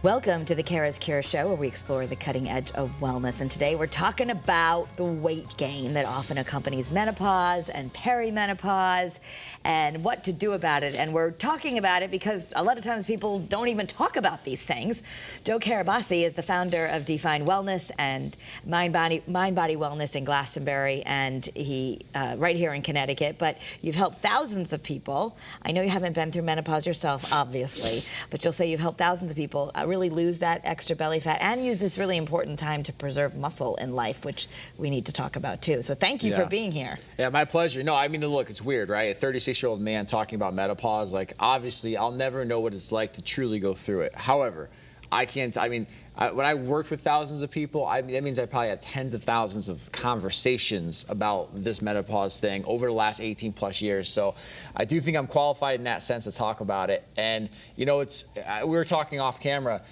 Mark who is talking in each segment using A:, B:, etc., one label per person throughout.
A: Welcome to the CURES Show, where we explore the cutting edge of wellness. And today we're talking about the weight gain that often accompanies menopause and perimenopause and what to do about it. And we're talking about it because a lot of times people don't even talk about these things. Joe Carabase is the founder of Define Wellness and Mind Body Wellness in Glastonbury, and he right here in Connecticut. But you've helped thousands of people. I know you haven't been through menopause yourself, obviously, but you'll say you've helped thousands of people really lose that extra belly fat and use this really important time to preserve muscle in life, which we need to talk about too. So thank you for being here.
B: Yeah, my pleasure. No, I mean, look, it's weird, right? A 36-year-old man talking about menopause, like, obviously I'll never know what it's like to truly go through it. However, when I worked with thousands of people, that means I probably had tens of thousands of conversations about this menopause thing over the last 18 plus years. So I do think I'm qualified in that sense to talk about it. And, you know, we were talking off camera,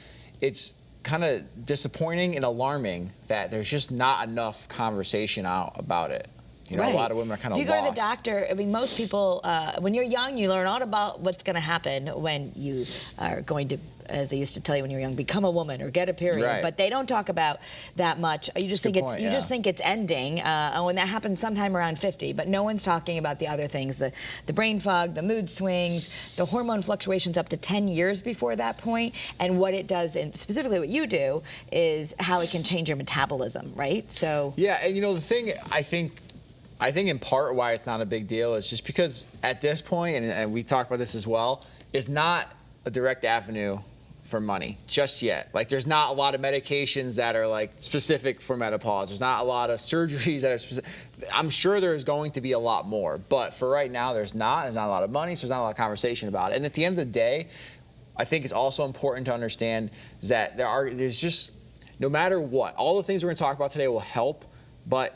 B: it's kind of disappointing and alarming that there's just not enough conversation out about it. You know, a lot of women are kind of lost.
A: If you go to the doctor, I mean, most people, when you're young, you learn all about what's going to happen when you are going to, as they used to tell you when you were young, become a woman or get a period. Right. But they don't talk about that much. You just just think it's ending, and that happens sometime around 50. But no one's talking about the other things: the brain fog, the mood swings, the hormone fluctuations up to 10 years before that point, and what it does. And specifically, what you do is how it can change your metabolism, right? So
B: yeah, and you know the thing, I think in part why it's not a big deal is just because at this point, and we talked about this as well, it's not a direct avenue for money just yet. Like, there's not a lot of medications that are like specific for menopause. There's not a lot of surgeries that are specific. I'm sure there's going to be a lot more, but for right now, there's not a lot of money, so there's not a lot of conversation about it. And at the end of the day, I think it's also important to understand that there's just, no matter what, all the things we're gonna talk about today will help, but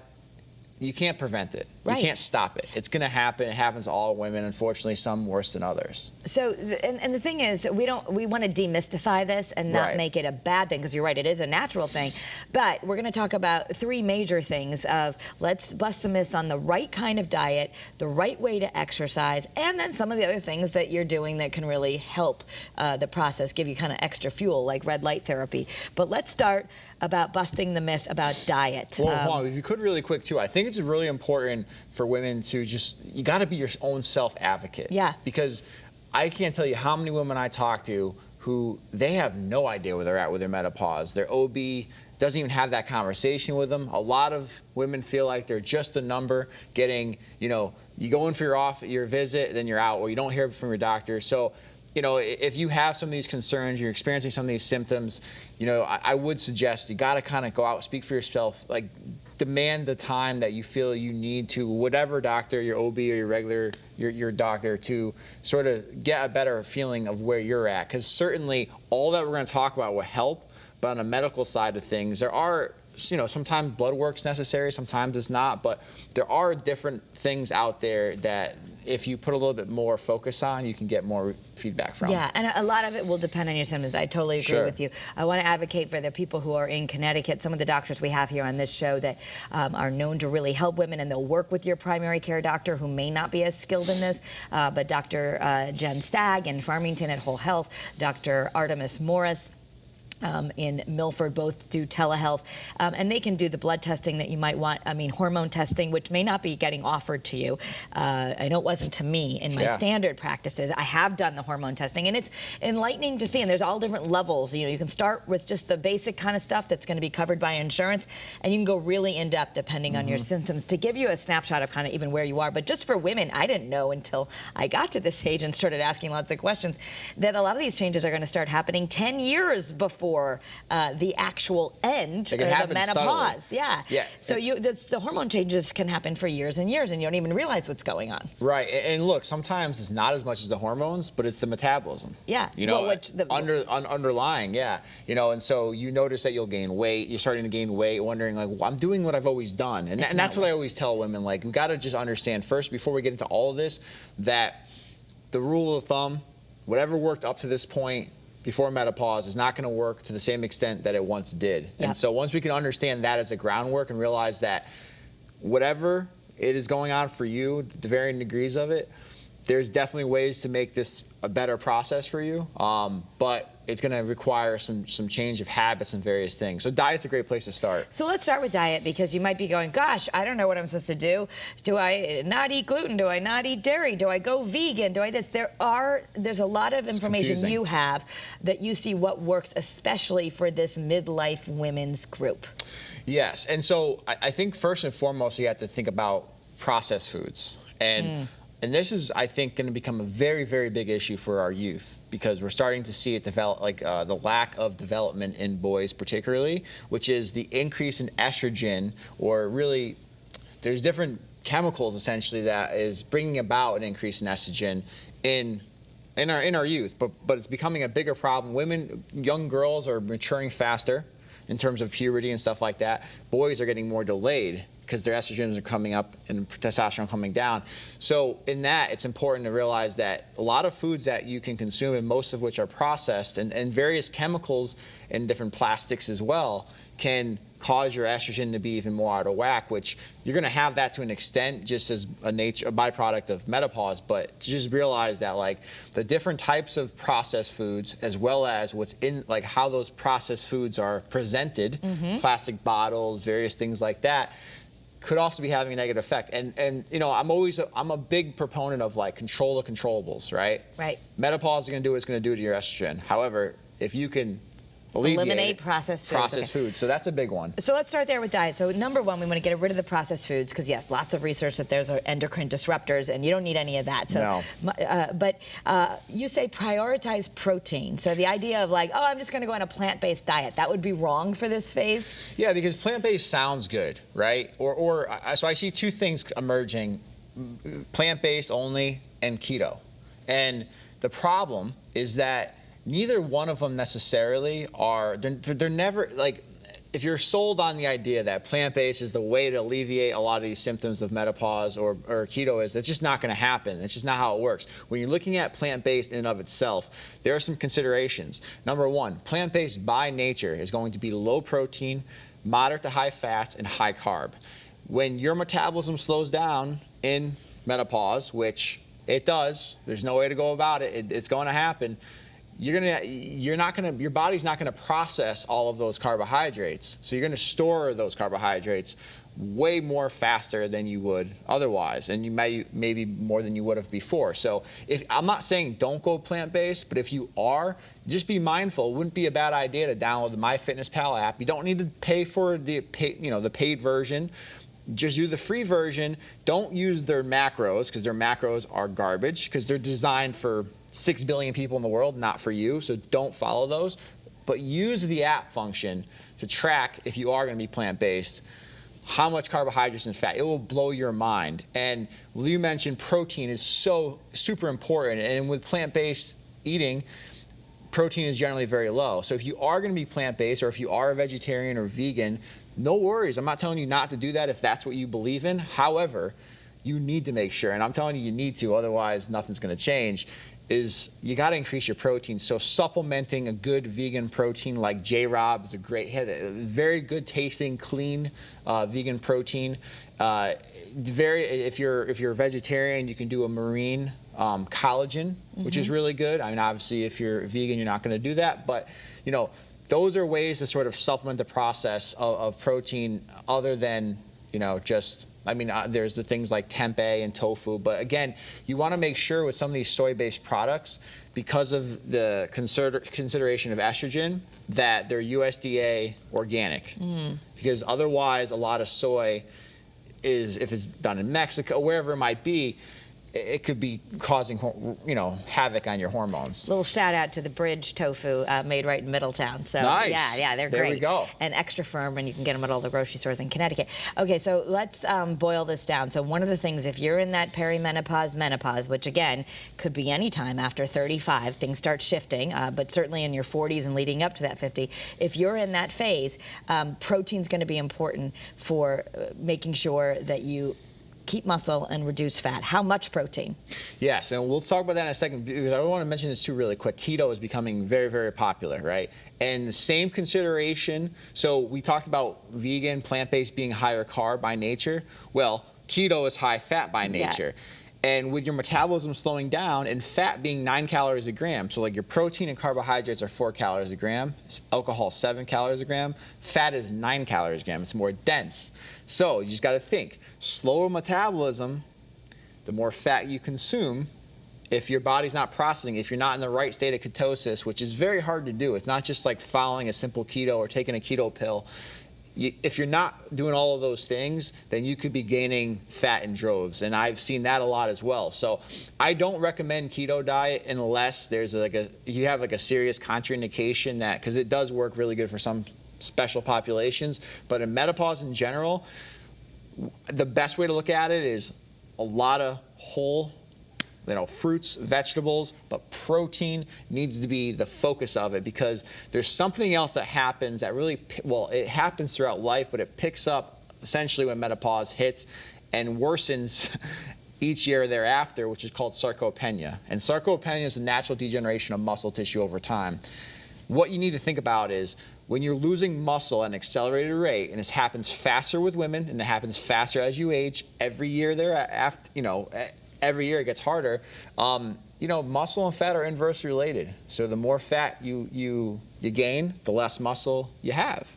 B: you can't prevent it. Right. You can't stop it. It's going to happen. It happens to all women, unfortunately, some worse than others.
A: So, and the thing is, we want to demystify this and not make it a bad thing, because you're right, it is a natural thing. But we're going to talk about three major things of, let's bust some myths on the right kind of diet, the right way to exercise, and then some of the other things that you're doing that can really help the process, give you kind of extra fuel, like red light therapy. But let's start about busting the myth about diet.
B: Well, Juan, if you could really quick too, I think it's really important for women to you got to be your own self-advocate.
A: Yeah.
B: Because I can't tell you how many women I talk to who they have no idea where they're at with their menopause. Their OB doesn't even have that conversation with them. A lot of women feel like they're just a number getting, you know, you go in for your visit, then you're out, or you don't hear from your doctor. So, you know, if you have some of these concerns, you're experiencing some of these symptoms, you know, I would suggest you got to kind of go out, speak for yourself, like demand the time that you feel you need to whatever doctor, your OB or your regular, your doctor, to sort of get a better feeling of where you're at. Because certainly all that we're going to talk about will help, but on the medical side of things, there are, you know, sometimes blood work's necessary, sometimes it's not, but there are different things out there that if you put a little bit more focus on, you can get more feedback from.
A: Yeah, and a lot of it will depend on your symptoms. I totally agree with you. I want to advocate for the people who are in Connecticut, some of the doctors we have here on this show that are known to really help women, and they'll work with your primary care doctor who may not be as skilled in this, but Dr. Jen Stagg in Farmington at Whole Health, Dr. Artemis Morris in Milford, both do telehealth, and they can do the blood testing that you might want. I mean, hormone testing, which may not be getting offered to you. I know it wasn't to me in my standard practices. I have done the hormone testing, and it's enlightening to see. And there's all different levels. You know, you can start with just the basic kind of stuff that's going to be covered by insurance, and you can go really in depth depending on your symptoms to give you a snapshot of kind of even where you are. But just for women, I didn't know until I got to this age and started asking lots of questions that a lot of these changes are going to start happening 10 years before the actual end of the menopause. Yeah. So the hormone changes can happen for years and years, and you don't even realize what's going on.
B: Right. And look, sometimes it's not as much as the hormones, but it's the metabolism.
A: Yeah.
B: You know, underlying. Yeah. You know, and so you notice that you'll gain weight. You're starting to gain weight, wondering like, well, I'm doing what I've always done, and that's what I always tell women. Like, we got to just understand first, before we get into all of this, that the rule of thumb, whatever worked up to this point before menopause is not going to work to the same extent that it once did. And so once we can understand that as a groundwork and realize that whatever it is going on for you, the varying degrees of it, there's definitely ways to make this a better process for you, but it's going to require some change of habits and various things. So diet's a great place to start.
A: So let's start with diet, because you might be going, gosh, I don't know what I'm supposed to do. Do I not eat gluten? Do I not eat dairy? Do I go vegan? Do I this? There's a lot of information you have that you see what works, especially for this midlife women's group.
B: Yes, and so I think first and foremost you have to think about processed foods. And this is, I think, going to become a very, very big issue for our youth, because we're starting to see it develop, like the lack of development in boys particularly, which is the increase in estrogen, or really, there's different chemicals essentially that is bringing about an increase in estrogen in our youth, but it's becoming a bigger problem. Women, young girls are maturing faster in terms of puberty and stuff like that. Boys are getting more delayed because their estrogens are coming up and testosterone coming down. So in that, it's important to realize that a lot of foods that you can consume, and most of which are processed, and various chemicals and different plastics as well, can cause your estrogen to be even more out of whack, which you're going to have that to an extent just as a byproduct of menopause. But to just realize that, like, the different types of processed foods, as well as what's in, like, how those processed foods are presented, plastic bottles, various things like that, could also be having a negative effect. And you know, I'm a big proponent of, like, control the controllables, right?
A: Right.
B: Menopause is going to do what it's going to do to your estrogen. However, if you can
A: eliminate processed
B: foods. So that's a big one.
A: So let's start there with diet. So number one, we want to get rid of the processed foods, because yes, lots of research that there's endocrine disruptors, and you don't need any of that. So,
B: no.
A: But you say prioritize protein. So the idea of, like, oh, I'm just going to go on a plant-based diet, that would be wrong for this phase?
B: Yeah, because plant-based sounds good, right? So I see two things emerging: plant-based only and keto. And the problem is that neither one of them necessarily are, they're never, like, if you're sold on the idea that plant-based is the way to alleviate a lot of these symptoms of menopause, or keto is, that's just not going to happen. It's just not how it works. When you're looking at plant-based in and of itself, there are some considerations. Number one, plant-based by nature is going to be low protein, moderate to high fats, and high carb. When your metabolism slows down in menopause, which it does, there's no way to go about it, it's going to happen. Your body's not gonna process all of those carbohydrates. So you're gonna store those carbohydrates way more faster than you would otherwise, and you maybe more than you would have before. So I'm not saying don't go plant-based, but if you are, just be mindful. It wouldn't be a bad idea to download the MyFitnessPal app. You don't need to pay for the paid version. Just do the free version. Don't use their macros, because their macros are garbage, because they're designed for 6 billion people in the world, not for you, so don't follow those. But use the app function to track, if you are going to be plant-based, how much carbohydrates and fat. It will blow your mind. And you mentioned protein is so super important, and with plant-based eating, protein is generally very low. So if you are going to be plant-based, or if you are a vegetarian or vegan, no worries. I'm not telling you not to do that if that's what you believe in. However, you need to make sure, and I'm telling you need to, otherwise nothing's going to change, is you got to increase your protein. So supplementing a good vegan protein like J-Rob is a great hit. Very good tasting, clean vegan protein. If you're a vegetarian, you can do a marine collagen, which is really good. I mean, obviously, if you're vegan, you're not going to do that, but you know, those are ways to sort of supplement the process of protein, other than, you know, just, I mean, there's the things like tempeh and tofu, but again, you want to make sure with some of these soy-based products, because of the consideration of estrogen, that they're USDA organic. Because otherwise, a lot of soy is, if it's done in Mexico, wherever it might be, it could be causing, you know, havoc on your hormones.
A: Little shout out to the Bridge tofu made right in Middletown. So
B: nice.
A: Yeah, they're great.
B: There we go.
A: And extra firm, and you can get them at all the grocery stores in Connecticut. Okay, so let's boil this down. So one of the things, if you're in that perimenopause, menopause, which again could be any time after 35, things start shifting, but certainly in your 40s and leading up to that 50, if you're in that phase, protein's going to be important for making sure that you keep muscle and reduce fat. How much protein?
B: Yes, and we'll talk about that in a second, because I want to mention this too really quick. Keto is becoming very, very popular, right? And the same consideration, so we talked about vegan, plant-based being higher carb by nature. Well, keto is high fat by nature. And with your metabolism slowing down and fat being 9 calories a gram, so like your protein and carbohydrates are 4 calories a gram, alcohol 7 calories a gram, fat is 9 calories a gram. It's more dense. So you just got to think, slower metabolism, the more fat you consume. If your body's not processing, if you're not in the right state of ketosis, which is very hard to do, it's not just like following a simple keto or taking a keto pill. If you're not doing all of those things, then you could be gaining fat in droves, and I've seen that a lot as well. So I don't recommend keto diet unless there's you have like a serious contraindication, that because it does work really good for some special populations, but in menopause in general, the best way to look at it is a lot of whole, fruits, vegetables, but protein needs to be the focus of it, because there's something else that happens that really, it happens throughout life, but it picks up essentially when menopause hits and worsens each year thereafter, which is called sarcopenia. And sarcopenia is a natural degeneration of muscle tissue over time. What you need to think about is when you're losing muscle at an accelerated rate, and this happens faster with women, and it happens faster as you age, every year thereafter, every year it gets harder. Muscle and fat are inversely related. So the more fat you gain, the less muscle you have.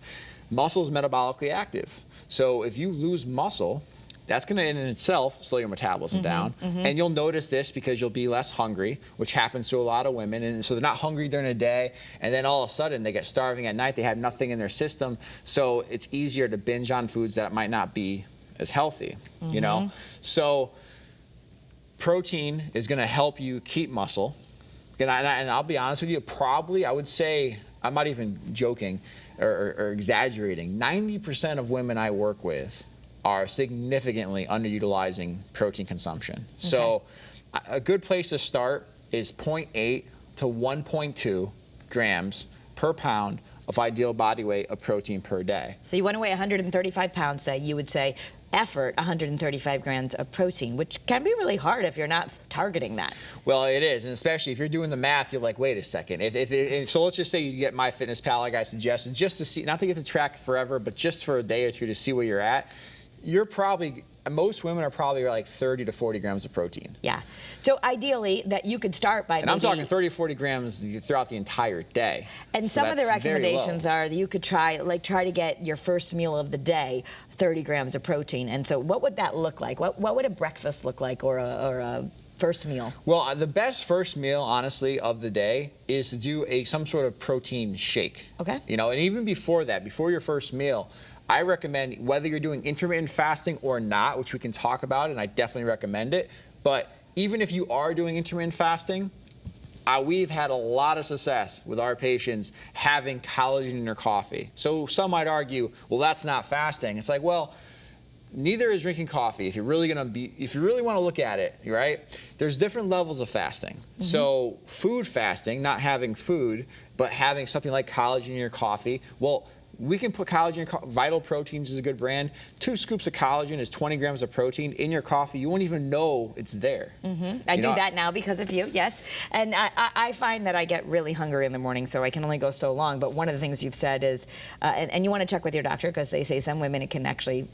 B: Muscle is metabolically active. So if you lose muscle, that's going to in itself slow your metabolism down. And you'll notice this because you'll be less hungry, which happens to a lot of women. And so they're not hungry during the day, and then all of a sudden they get starving at night. They have nothing in their system. So it's easier to binge on foods that might not be as healthy, So protein is going to help you keep muscle. And I'll be honest with you, I would say, I'm not even joking or exaggerating, 90% of women I work with are significantly underutilizing protein consumption. Okay. So a good place to start is 0.8 to 1.2 grams per pound of ideal body weight of protein per day.
A: So you want to weigh 135 pounds, say, you would say effort 135 grams of protein, which can be really hard if you're not targeting that.
B: Well, it is, and especially if you're doing the math, you're like, wait a second. So let's just say you get MyFitnessPal, like I suggested, just to see, not to get to track forever, but just for a day or two to see where you're at. Most women are probably like 30 to 40 grams of protein.
A: Yeah. So ideally, that you could start by.
B: And I'm talking 30 to 40 grams throughout the entire day.
A: And some of the recommendations are that you could try to get your first meal of the day 30 grams of protein. And so, what would that look like? What would a breakfast look like, or a first meal?
B: Well, the best first meal, honestly, of the day is to do some sort of protein shake.
A: Okay.
B: And even before that, before your first meal, I recommend, whether you're doing intermittent fasting or not, which we can talk about, and I definitely recommend it, but even if you are doing intermittent fasting, we've had a lot of success with our patients having collagen in their coffee. So some might argue, well, that's not fasting. It's like, well, neither is drinking coffee. If you really want to look at it, right? There's different levels of fasting. So food fasting, not having food, but having something like collagen in your coffee, well, we can put collagen, Vital Proteins is a good brand. 2 scoops of collagen is 20 grams of protein in your coffee. You won't even know it's there.
A: I do that now because of you, yes. And I find that I get really hungry in the morning, so I can only go so long. But one of the things you've said is, and you want to check with your doctor, because they say some women, it can actually,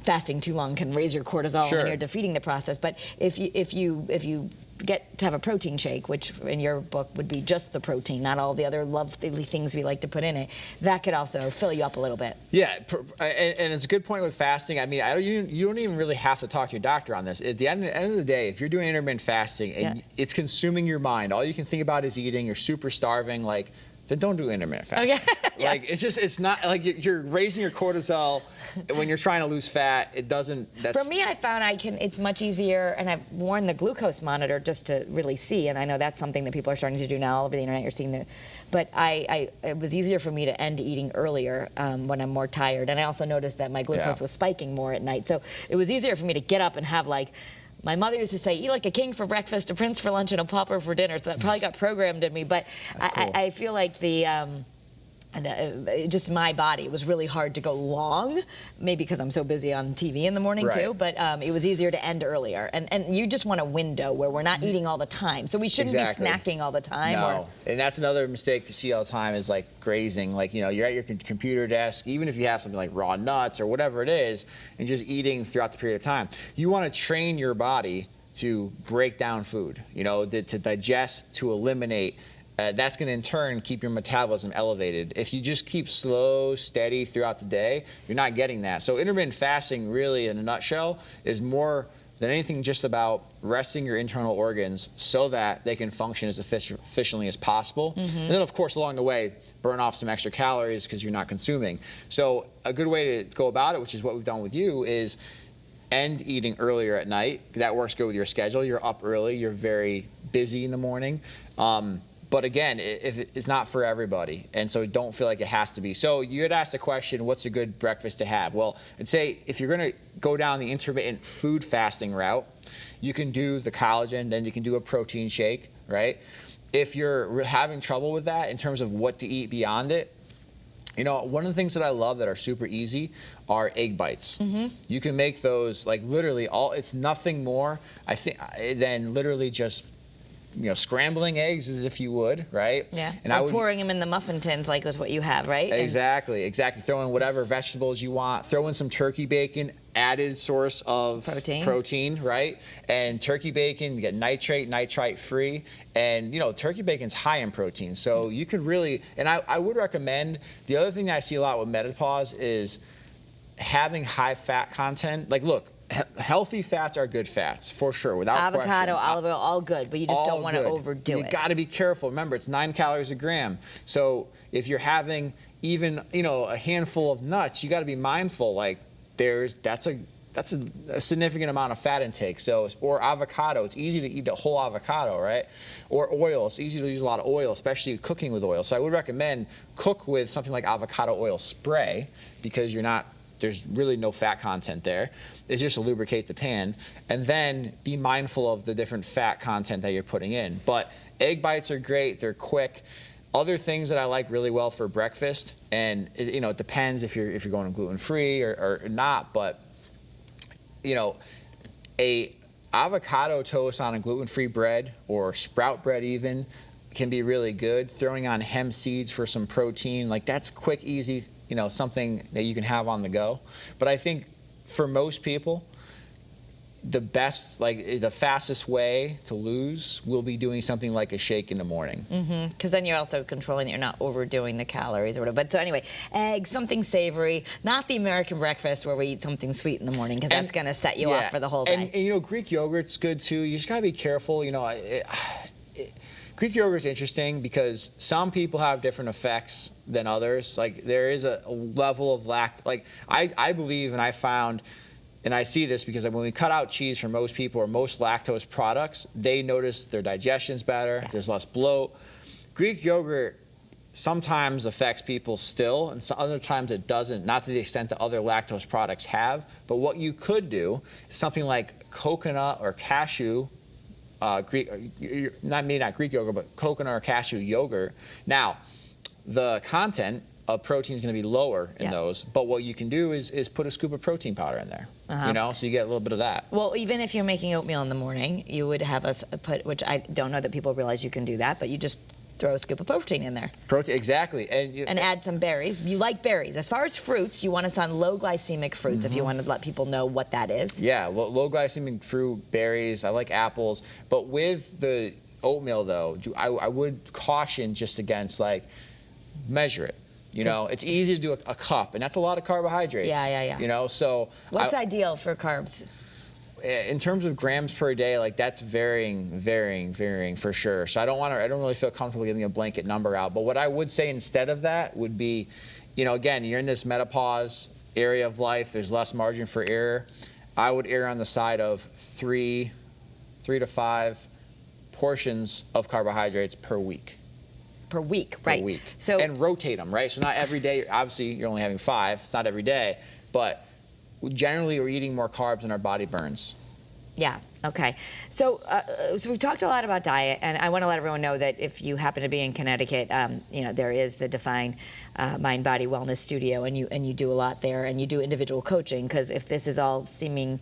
A: fasting too long can raise your cortisol and you're defeating the process. But if you get to have a protein shake, which in your book would be just the protein, not all the other lovely things we like to put in it, that could also fill you up a little bit.
B: Yeah, and it's a good point with fasting. I mean, you don't even really have to talk to your doctor on this. At the end of the day, if you're doing intermittent fasting and it's consuming your mind, all you can think about is eating, you're super starving, then don't do intermittent fasting.
A: Okay.
B: It's not like you're raising your cortisol when you're trying to lose fat. It doesn't.
A: For me, I found it's much easier, and I've worn the glucose monitor just to really see, and I know that's something that people are starting to do now all over the internet. You're seeing but it was easier for me to end eating earlier when I'm more tired, and I also noticed that my glucose was spiking more at night. So it was easier for me to get up and have my mother used to say, eat like a king for breakfast, a prince for lunch, and a pauper for dinner. So that probably got programmed in me. But I feel like just my body, it was really hard to go long, maybe because I'm so busy on TV in the morning too, but it was easier to end earlier. And you just want a window where we're not eating all the time. So we shouldn't be snacking all the time.
B: No, and that's another mistake you see all the time is grazing. You're at your computer desk, even if you have something like raw nuts or whatever it is, and just eating throughout the period of time. You want to train your body to break down food, to digest, to eliminate. That's going to in turn keep your metabolism elevated. If you just keep slow, steady throughout the day, you're not getting that. So intermittent fasting really in a nutshell is more than anything just about resting your internal organs so that they can function as efficiently as possible. And then of course along the way, burn off some extra calories because you're not consuming. So a good way to go about it, which is what we've done with you, is end eating earlier at night. That works good with your schedule. You're up early, you're very busy in the morning. But again, it's not for everybody, and so don't feel like it has to be. So you had asked the question, what's a good breakfast to have? Well, I'd say if you're gonna go down the intermittent food fasting route, you can do the collagen, then you can do a protein shake, right? If you're having trouble with that in terms of what to eat beyond it, one of the things that I love that are super easy are egg bites. You can make those like literally it's nothing more, I think, than literally just scrambling eggs as if you would, right?
A: Yeah. And pouring them in the muffin tins like is what you have, right?
B: Exactly. Throw in whatever vegetables you want. Throw in some turkey bacon, added source of protein, right? And turkey bacon, you get nitrite free. And turkey bacon's high in protein. So you could really, and I would recommend, the other thing that I see a lot with menopause is having high fat content. Like look, healthy fats are good fats, for sure, without
A: avocado,
B: question.
A: olive oil, all good, but you just don't want to overdo it.
B: You got to be careful. Remember, it's 9 calories a gram. So if you're having even, a handful of nuts, you got to be mindful. Like that's a significant amount of fat intake. So, or avocado, it's easy to eat a whole avocado, right? Or oil, it's easy to use a lot of oil, especially cooking with oil. So I would recommend cook with something like avocado oil spray because there's really no fat content there. It's just to lubricate the pan, and then be mindful of the different fat content that you're putting in. But egg bites are great, they're quick. Other things that I like really well for breakfast, and it depends if you're going gluten-free or not, but a avocado toast on a gluten-free bread or sprout bread even can be really good. Throwing on hemp seeds for some protein, like that's quick, easy, something that you can have on the go. But I think for most people, the fastest way to lose will be doing something like a shake in the morning.
A: Because then you're also controlling that you're not overdoing the calories or whatever. But so anyway, eggs, something savory, not the American breakfast where we eat something sweet in the morning, because that's going to set you off for the whole day.
B: And Greek yogurt's good too. You just got to be careful. Greek yogurt is interesting because some people have different effects than others. Like there is a level of I believe, and I found, and I see this because when we cut out cheese for most people or most lactose products, they notice their digestion's better, there's less bloat. Greek yogurt sometimes affects people still, and other times it doesn't, not to the extent that other lactose products have. But what you could do is something like coconut or cashew, not Greek yogurt, but coconut or cashew yogurt. Now, the content of protein is going to be lower in those, but what you can do is put a scoop of protein powder in there, so you get a little bit of that. Well,
A: even if you're making oatmeal in the morning, you would have us put, which I don't know that people realize you can do that, but you just throw a scoop of protein in there.
B: Protein, exactly.
A: And add some berries. You like berries. As far as fruits, you want us on low glycemic fruits if you want to let people know what that is.
B: Yeah, low glycemic fruit, berries. I like apples. But with the oatmeal, though, I would caution just against, measure it. It's easy to do a cup, and that's a lot of carbohydrates.
A: Yeah.
B: So
A: what's ideal for carbs?
B: In terms of grams per day, that's varying for sure. So I don't really feel comfortable giving a blanket number out. But what I would say instead of that would be, again, you're in this menopause area of life. There's less margin for error. I would err on the side of 3 to 5 portions of carbohydrates per week.
A: Per week, right?
B: Per week.
A: So
B: and rotate them, right? So not every day. Obviously, you're only having 5. It's not every day, but generally we're eating more carbs than our body burns.
A: Yeah, okay. So we've talked a lot about diet, and I want to let everyone know that if you happen to be in Connecticut, there is the Define Mind Body Wellness Studio, and you do a lot there, and you do individual coaching, because if this is all seeming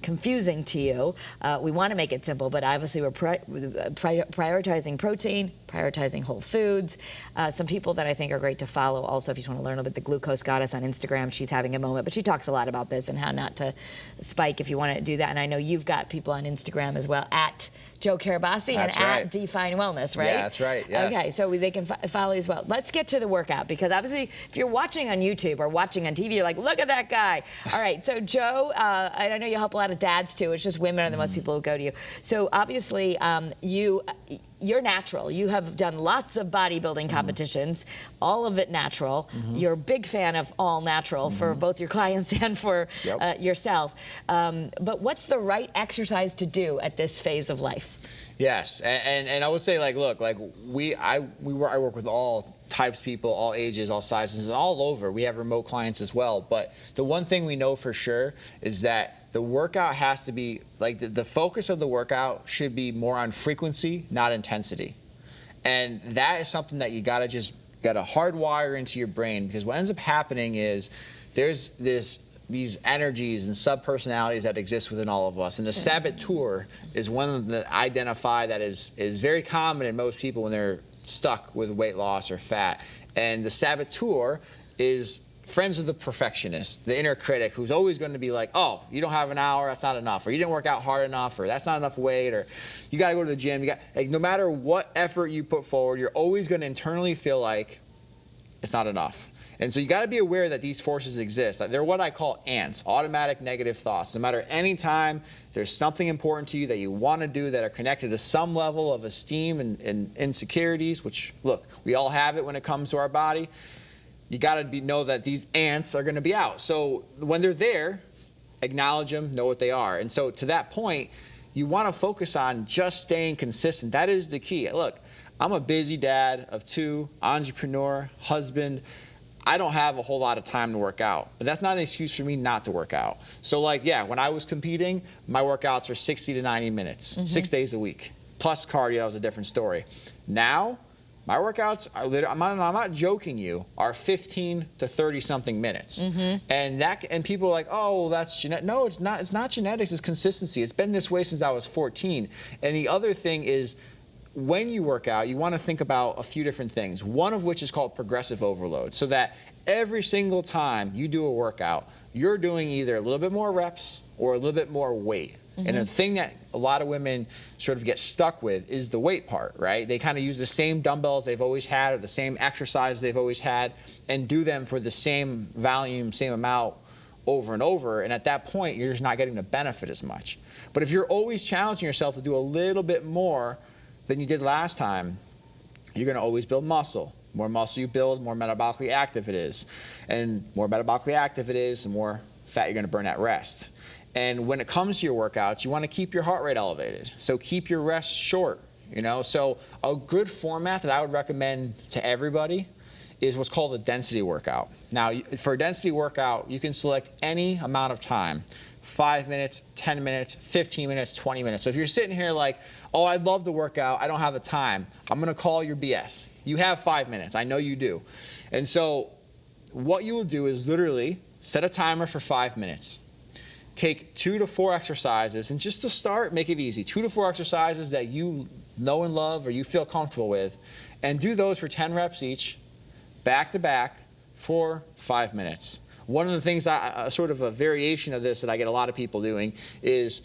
A: confusing to you. We want to make it simple, but obviously we're prioritizing protein, prioritizing whole foods. Some people that I think are great to follow also, if you just want to learn a little bit, the Glucose Goddess on Instagram, she's having a moment, but she talks a lot about this and how not to spike if you want to do that. And I know you've got people on Instagram as well, at Joe Carabase and at Define Wellness, right?
B: Yeah, that's right, yes.
A: Okay, so they can follow you as well. Let's get to the workout, because obviously if you're watching on YouTube or watching on TV, you're like, look at that guy. All right, so Joe, and I know you help a lot of dads too. It's just women are the most people who go to you. So obviously you're natural. You have done lots of bodybuilding competitions, all of it natural. You're a big fan of all natural for both your clients and for yourself. But what's the right exercise to do at this phase of life?
B: Yes, and I would say, like, look, like I work with all types of people, all ages, all sizes, and all over. We have remote clients as well. But the one thing we know for sure is that the workout has to be, like, the focus of the workout should be more on frequency, not intensity. And that is something that you gotta hardwire into your brain, because what ends up happening is there's these energies and sub-personalities that exist within all of us. And the saboteur is one that I identify that is very common in most people when they're stuck with weight loss or fat. And the saboteur is friends with the perfectionist, the inner critic, who's always going to be like, oh, you don't have an hour, that's not enough, or you didn't work out hard enough, or that's not enough weight, or you got to go to the gym. Like, no matter what effort you put forward, you're always going to internally feel like it's not enough. And so you got to be aware that these forces exist. They're what I call ants, automatic negative thoughts. No matter any time there's something important to you that you want to do that are connected to some level of esteem and insecurities, which, look, we all have it when it comes to our body, you got to know that these ants are going to be out. So when they're there, acknowledge them, know what they are. And so to that point, you want to focus on just staying consistent. That is the key. Look, I'm a busy dad of 2, entrepreneur, husband. I don't have a whole lot of time to work out, but that's not an excuse for me not to work out. So, like, yeah, when I was competing, my workouts were 60 to 90 minutes, 6 days a week, plus cardio. That was a different story. Now, my workouts are I'm not joking you, are 15 to 30 something minutes. And people are like, oh, well, that's genetic. No, it's not. It's not genetics. It's consistency. It's been this way since I was 14. And the other thing is, when you work out, you want to think about a few different things, one of which is called progressive overload, so that every single time you do a workout, you're doing either a little bit more reps or a little bit more weight. And the thing that a lot of women sort of get stuck with is the weight part, right? They kind of use the same dumbbells they've always had, or the same exercises they've always had, and do them for the same volume, same amount over and over. And at that point, you're just not getting the benefit as much. But if you're always challenging yourself to do a little bit more than you did last time, you're going to always build muscle. More muscle you build, more metabolically active it is. And more metabolically active it is, the more fat you're going to burn at rest. And when it comes to your workouts, you want to keep your heart rate elevated. So keep your rest short, you know? So a good format that I would recommend to everybody is what's called a density workout. Now, for a density workout, you can select any amount of time. 5 minutes, 10 minutes, 15 minutes, 20 minutes. So if you're sitting here like, oh, I'd love to work out, I don't have the time, I'm gonna call your BS. You have 5 minutes, I know you do. And so what you will do is literally set a timer for 5 minutes. Take 2 to 4 exercises, and just to start, make it easy. 2 to 4 exercises that you know and love or you feel comfortable with, and do those for 10 reps each, back to back, for 5 minutes. One of the things, sort of a variation of this that I get a lot of people doing, is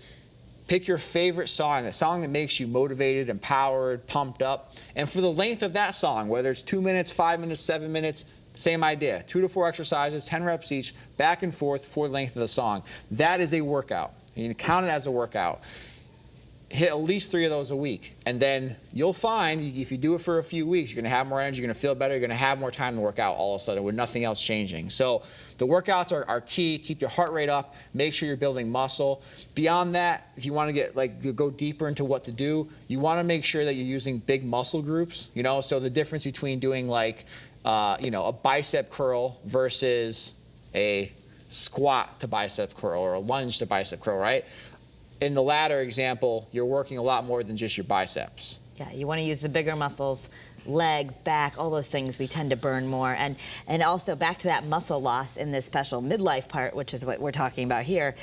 B: pick your favorite song, a song that makes you motivated, empowered, pumped up. And for the length of that song, whether it's 2 minutes, 5 minutes, 7 minutes, same idea. 2 to 4 exercises, 10 reps each, back and forth for the length of the song. That is a workout. You can count it as a workout. Hit at least 3 of those a week. And then you'll find if you do it for a few weeks, you're going to have more energy, you're going to feel better, you're going to have more time to work out all of a sudden with nothing else changing. So the workouts are key. Keep your heart rate up. Make sure you're building muscle. Beyond that, if you want to go deeper into what to do, you want to make sure that you're using big muscle groups. You know, so the difference between doing a bicep curl versus a squat to bicep curl or a lunge to bicep curl, right? In the latter example, you're working a lot more than just your biceps.
A: Yeah, you want to use the bigger muscles legs, back, all those things we tend to burn more. And also back to that muscle loss in this special midlife part, which is what we're talking about here,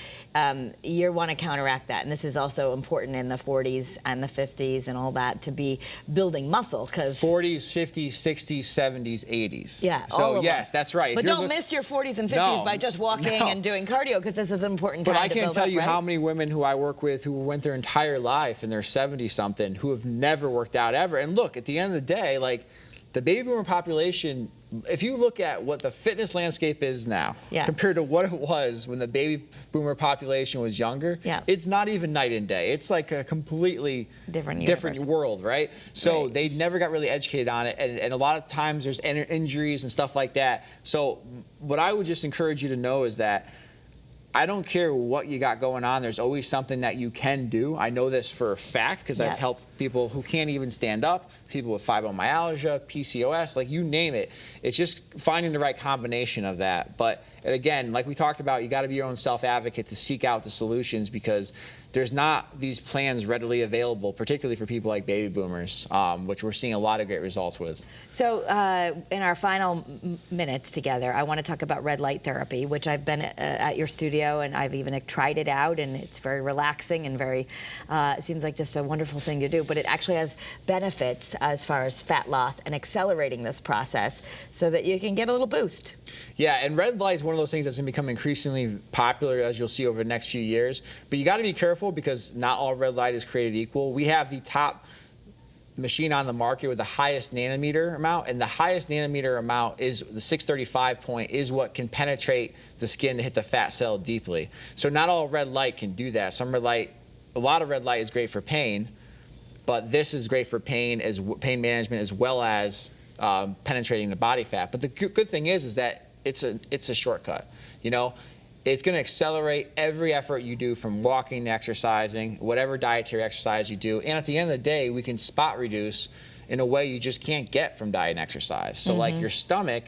A: you want to counteract that. And this is also important in the 40s and the 50s and all that, to be building muscle, because
B: 40s, 50s, 60s, 70s, 80s.
A: Yeah,
B: so
A: all of
B: yes,
A: them.
B: that's right.
A: But don't miss your 40s and 50s by just walking and doing cardio, because this is an important time to build up.
B: But I can't tell you
A: right?
B: how many women who I work with who went their entire life and they're 70-something who have never worked out ever. And look, at the end of the day, like, the baby boomer population, if you look at what the fitness landscape is now compared to what it was when the baby boomer population was younger, it's not even night and day. It's like a completely different world, right? So they never got really educated on it, and a lot of times there's injuries and stuff like that. So what I would just encourage you to know is that I don't care what you got going on, there's always something that you can do. I know this for a fact because I've helped people who can't even stand up, people with fibromyalgia, PCOS, like you name it. It's just finding the right combination of that. But again, like we talked about, you got to be your own self-advocate to seek out the solutions, because there's not these plans readily available, particularly for people like baby boomers, which we're seeing a lot of great results with.
A: So in our final minutes together, I want to talk about red light therapy, which I've been at your studio and I've even tried it out, and it's very relaxing and very, it seems like just a wonderful thing to do, but it actually has benefits as far as fat loss and accelerating this process so that you can get a little boost.
B: Yeah, and red light is one of those things that's going to become increasingly popular, as you'll see over the next few years. But you got to be careful, because not all red light is created equal. We have the top machine on the market with the highest nanometer amount, and the highest nanometer amount is the 635 point, is what can penetrate the skin to hit the fat cell deeply. So not all red light can do that. Some red light, a lot of red light is great for pain, but this is great for pain management as well as penetrating the body fat. But the good thing is that it's a shortcut. You know, it's going to accelerate every effort you do, from walking to exercising, whatever dietary exercise you do. And at the end of the day, we can spot reduce in a way you just can't get from diet and exercise. So like your stomach,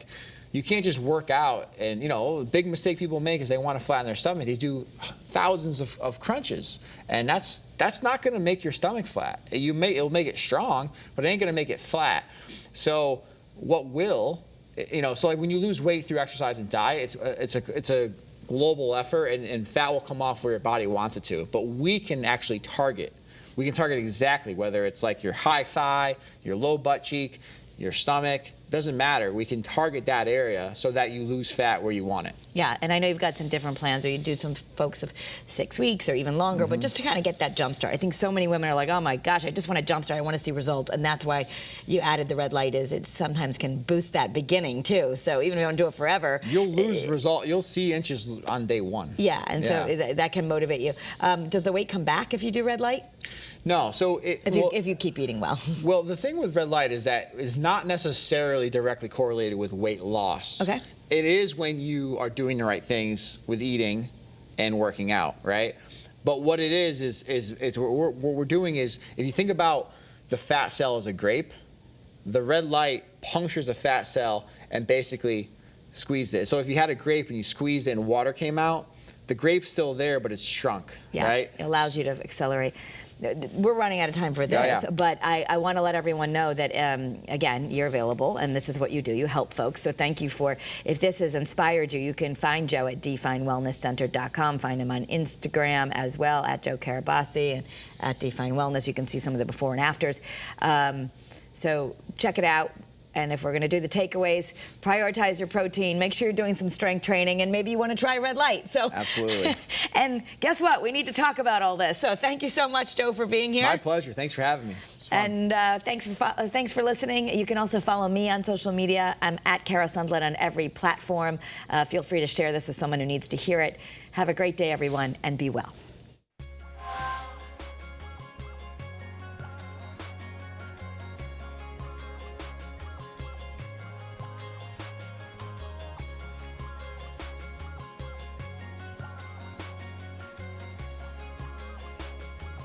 B: you can't just work out, and you know, a big mistake people make is they want to flatten their stomach. They do thousands of crunches, and that's not going to make your stomach flat. It'll make it strong, but it ain't going to make it flat. So what will, you know, so like when you lose weight through exercise and diet, it's a global effort, and fat will come off where your body wants it to. But we can actually target. We can target exactly whether it's like your high thigh, your low butt cheek, your stomach. Doesn't matter. We can target that area so that you lose fat where you want it.
A: Yeah, and I know you've got some different plans, or you do some folks of 6 weeks or even longer, but just to kind of get that jump start. I think so many women are like, oh my gosh, I just want to jump start, I want to see results, and that's why you added the red light. Is it sometimes can boost that beginning too. So even if you don't do it forever,
B: you'll lose result. You'll see inches on day one.
A: Yeah, and so that can motivate you. Does the weight come back if you do red light?
B: No, so
A: if you keep eating well.
B: Well, the thing with red light is that it's not necessarily directly correlated with weight loss.
A: Okay.
B: It is when you are doing the right things with eating and working out, right? But what it is what we're doing is, if you think about the fat cell as a grape, the red light punctures the fat cell and basically squeezes it. So if you had a grape and you squeezed it and water came out, the grape's still there, but it's shrunk, right?
A: It allows you to accelerate. We're running out of time for this, but I want to let everyone know that, again, you're available, and this is what you do. You help folks, so thank you for, if this has inspired you, you can find Joe at definewellnesscenter.com. Find him on Instagram as well, at Joe Carabase, and at Define Wellness. You can see some of the before and afters. So check it out. And if we're going to do the takeaways, prioritize your protein, make sure you're doing some strength training, and maybe you want to try red light. So
B: absolutely.
A: And guess what? We need to talk about all this. So thank you so much, Joe, for being here.
B: My pleasure. Thanks for having me.
A: And thanks for listening. You can also follow me on social media. I'm at Kara Sundlin on every platform. Feel free to share this with someone who needs to hear it. Have a great day, everyone, and be well.